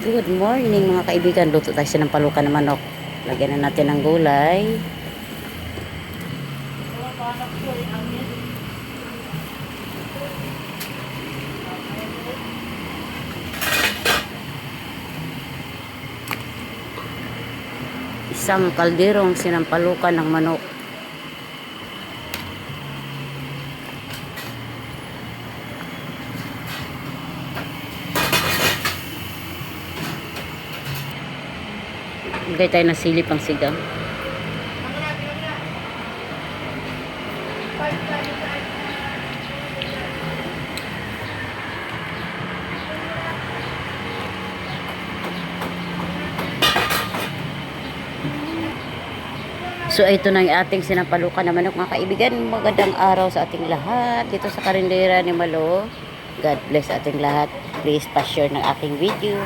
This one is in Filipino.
Good morning mga kaibigan. Luto tayo ng palukan ng manok. Lagyan na natin ng gulay. Isang kalderong sinampalukan ng manok. Lagay tayo ng sili pang sigang. So ito na yung ating sinampalukan na manok mga kaibigan. Magandang araw sa ating lahat dito sa Karindera ni Malo. God bless ating lahat. Please pa-share ng aking video.